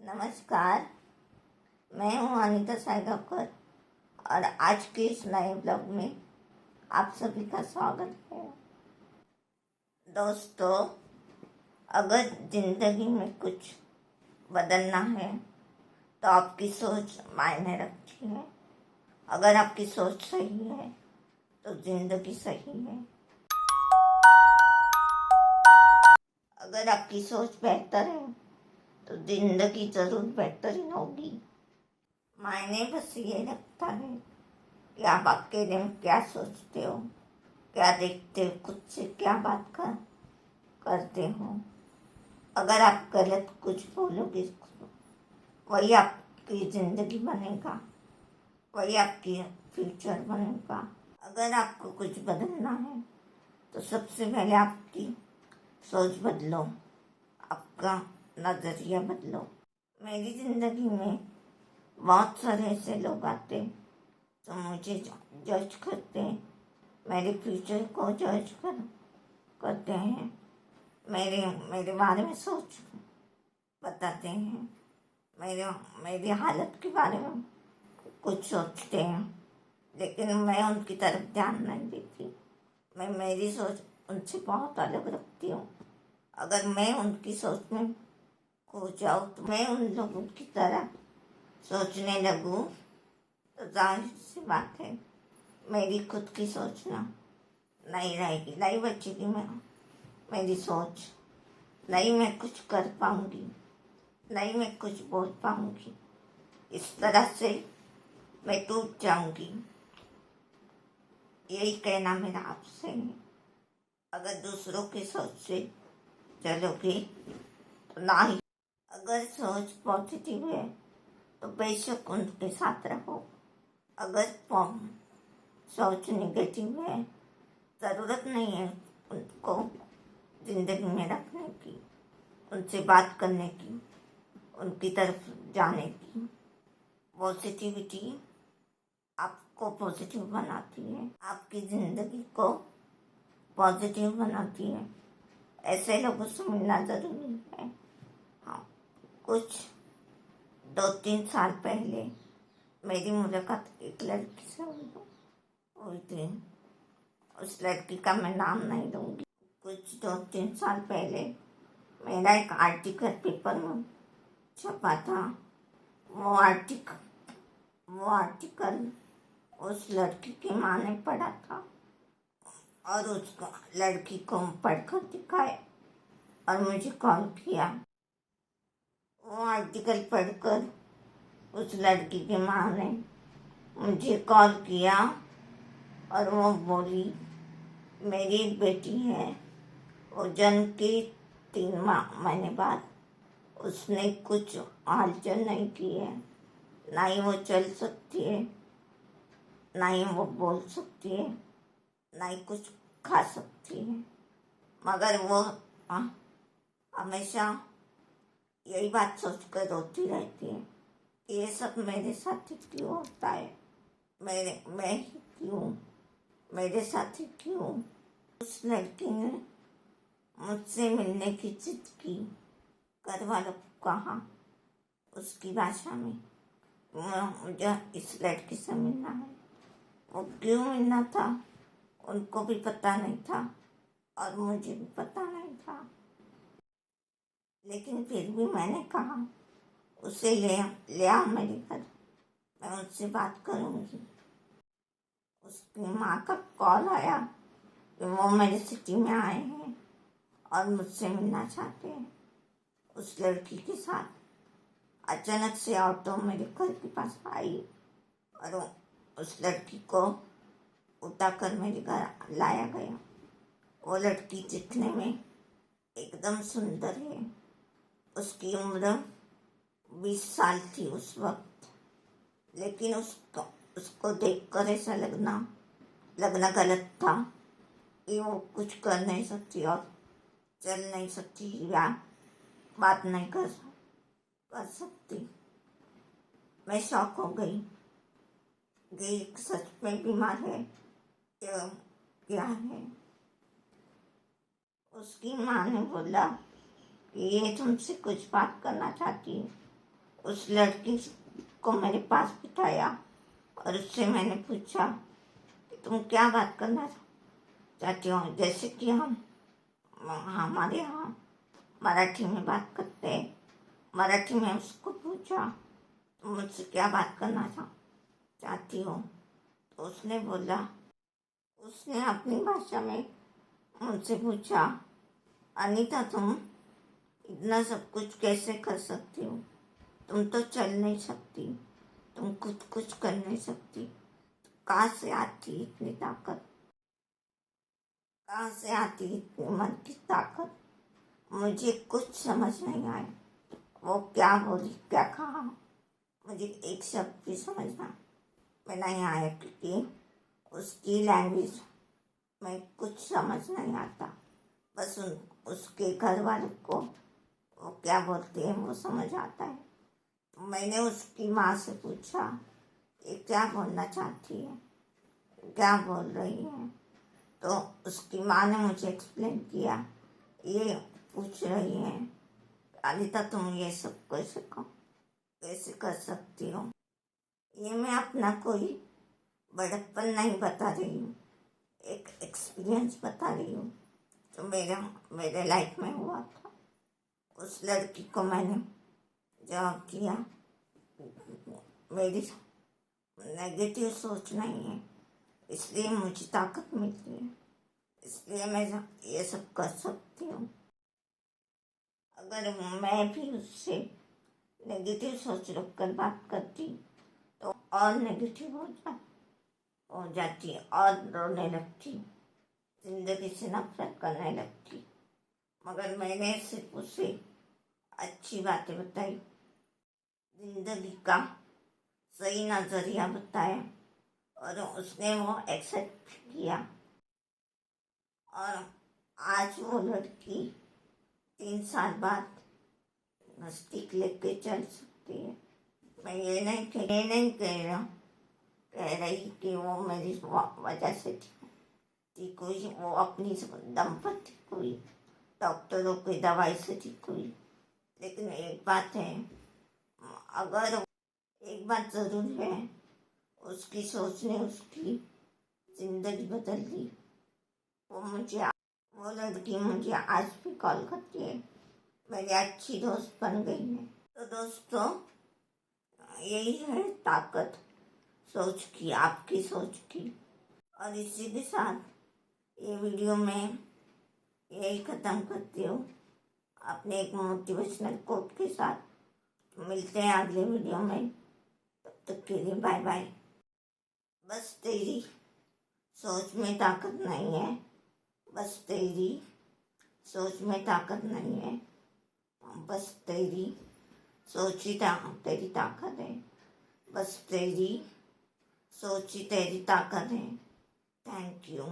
नमस्कार। मैं हूँ अनीता साइगावकर और आज के इस नए ब्लॉग में आप सभी का स्वागत है। दोस्तों, अगर ज़िंदगी में कुछ बदलना है तो आपकी सोच मायने रखती है। अगर आपकी सोच सही है तो ज़िंदगी सही है। अगर आपकी सोच बेहतर है तो ज़िंदगी ज़रूर बेहतरीन होगी। मायने बस ये रखता है कि आप अकेले में क्या सोचते हो, क्या देखते हो, खुद से क्या बात करते हो। अगर आप गलत कुछ बोलोगे वही आपकी ज़िंदगी बनेगा, वही आपकी फ्यूचर बनेगा। अगर आपको कुछ बदलना है तो सबसे पहले आपकी सोच बदलो, आपका नज़रिया बदलो। मेरी ज़िंदगी में बहुत सारे ऐसे लोग आते जो मुझे जज करते हैं, मेरे फ्यूचर को जज करते हैं, मेरे बारे में सोच बताते हैं, मेरी हालत के बारे में कुछ सोचते हैं, लेकिन मैं उनकी तरफ ध्यान नहीं देती। मैं मेरी सोच उनसे बहुत अलग रखती हूँ। अगर मैं उनकी सोच में खो जाऊँ तो मैं उन लोगों की तरह सोचने लगूँ तो जाहिर सी बात है मेरी खुद की सोचना नहीं रहेगी, नहीं बचेगी। मेरी सोच नहीं, मैं कुछ कर पाऊँगी, नहीं मैं कुछ बोल पाऊँगी। इस तरह से मैं टूट जाऊँगी। यही कहना मेरा आपसे है। अगर दूसरों की सोच से चलोगे तो ना ही। अगर सोच पॉजिटिव है तो बेशक उनके साथ रहो। अगर सोच नेगेटिव है, ज़रूरत नहीं है उनको ज़िंदगी में रखने की, उनसे बात करने की, उनकी तरफ जाने की। पॉजिटिविटी आपको पॉजिटिव बनाती है, आपकी ज़िंदगी को पॉजिटिव बनाती है। ऐसे लोगों से मिलना ज़रूरी है। हाँ, कुछ 2-3 साल पहले मेरी मुलाकात एक लड़की से हुई थी। उस लड़की का मैं नाम नहीं लूँगी। कुछ 2-3 साल पहले मेरा एक आर्टिकल पेपर में छपा था। वो आर्टिकल उस लड़की की माँ ने पढ़ा था और उसको लड़की को पढ़कर दिखाया और मुझे कॉल किया। वो आर्टिकल पढ़कर उस लड़की की माँ ने मुझे कॉल किया और वो बोली, मेरी एक बेटी है, वो जन्म के 3 महीने बाद उसने कुछ हलचल नहीं की है, ना ही वो चल सकती है, ना ही वो बोल सकती है, ना ही कुछ खा सकती है। मगर वो हमेशा यही बात सोचकर रोती रहती है, ये सब मेरे साथ ही क्यों होता है, मैं ही क्यों, मेरे साथ ही क्यों। उस लड़की ने मुझसे मिलने की जिद की। घर वालों को कहा उसकी भाषा में, मुझे इस लड़की से मिलना है। वो क्यों मिलना था उनको भी पता नहीं था और मुझे भी पता नहीं था, लेकिन फिर भी मैंने कहा उसे ले आओ मेरे घर, मैं उससे बात करूँगी। उसकी माँ का कॉल आया कि वो मेरे सिटी में आए हैं और मुझसे मिलना चाहते हैं। उस लड़की के साथ अचानक से ऑटो मेरे घर के पास आई और उस लड़की को उठाकर मेरे घर लाया गया। वो लड़की दिखने में एकदम सुंदर है। उसकी उम्र 20 साल थी उस वक्त, लेकिन उसको देखकर ऐसा लगना गलत था कि वो कुछ कर नहीं सकती और चल नहीं सकती या बात नहीं कर सकती। मैं शॉक हो गई कि सच में बीमार है क्या है। उसकी माँ ने बोला कि ये तुमसे कुछ बात करना चाहती है। उस लड़की को मेरे पास बिठाया और उससे मैंने पूछा कि तुम क्या बात करना चाहती हो। जैसे कि हम हमारे यहाँ मराठी में बात करते हैं, मराठी में उसको पूछा तुम मुझसे क्या बात करना चाहती हो। तो उसने बोला, उसने अपनी भाषा में मुझसे पूछा, अनीता तुम इतना सब कुछ कैसे कर सकती हो, तुम तो चल नहीं सकती, तुम खुद कुछ कर नहीं सकती, कहाँ से आती इतनी ताकत, कहाँ से आती इतनी मन की ताकत। मुझे कुछ समझ नहीं आया वो क्या बोली, क्या कहा। मुझे एक शब्द भी समझना में नहीं आया क्योंकि उसकी लैंग्वेज में कुछ समझ नहीं आता। बस उसके घर वालों को वो क्या बोलते हैं वो समझ आता है। तो मैंने उसकी माँ से पूछा ये क्या बोलना चाहती है, क्या बोल रही है। तो उसकी माँ ने मुझे एक्सप्लेन किया, ये पूछ रही है अनीता तुम ये सब कैसे कर सकती हो। ये मैं अपना कोई बड़प्पन नहीं बता रही हूँ, एक एक्सपीरियंस बता रही हूँ जो मेरे लाइफ में हुआ था। उस लड़की को मैंने जवाब किया, मेरी नेगेटिव सोच नहीं है इसलिए मुझे ताकत मिलती है, इसलिए मैं ये सब कर सकती हूँ। अगर मैं भी उससे नेगेटिव सोच रखकर बात करती तो और नेगेटिव हो जाती और रोने लगती, जिंदगी से नफरत करने लगती। मगर मैंने सिर्फ उसे अच्छी बातें बताई, जिंदगी का सही नजरिया बताया और उसने वो एक्सेप्ट किया। और आज वो लड़की 3 साल बाद नजदीक लेके चल सकती है। मैं ये नहीं कह रही कि वो मेरी वजह से ठीक हुई, वो अपनी दम पर ठीक हुई, डॉक्टरों की दवाई से ठीक हुई। लेकिन एक बात है, अगर एक बात ज़रूर है, उसकी सोच ने उसकी ज़िंदगी बदल दी। वो लड़की मुझे आज भी कॉल करती है, मेरी अच्छी दोस्त बन गई है। तो दोस्तों यही है ताकत सोच की, आपकी सोच की। और इसी के साथ ये वीडियो में यही ख़त्म करती हूँ अपने एक मोटिवेशनल कोट के साथ। मिलते हैं अगले वीडियो में, तब तक के लिए बाय बाय। बस तेरी सोच में ताकत नहीं है, बस तेरी सोच में ताकत नहीं है, बस तेरी सोच ही तेरी ताकत है, बस तेरी सोच ही तेरी ताकत है। Thank you.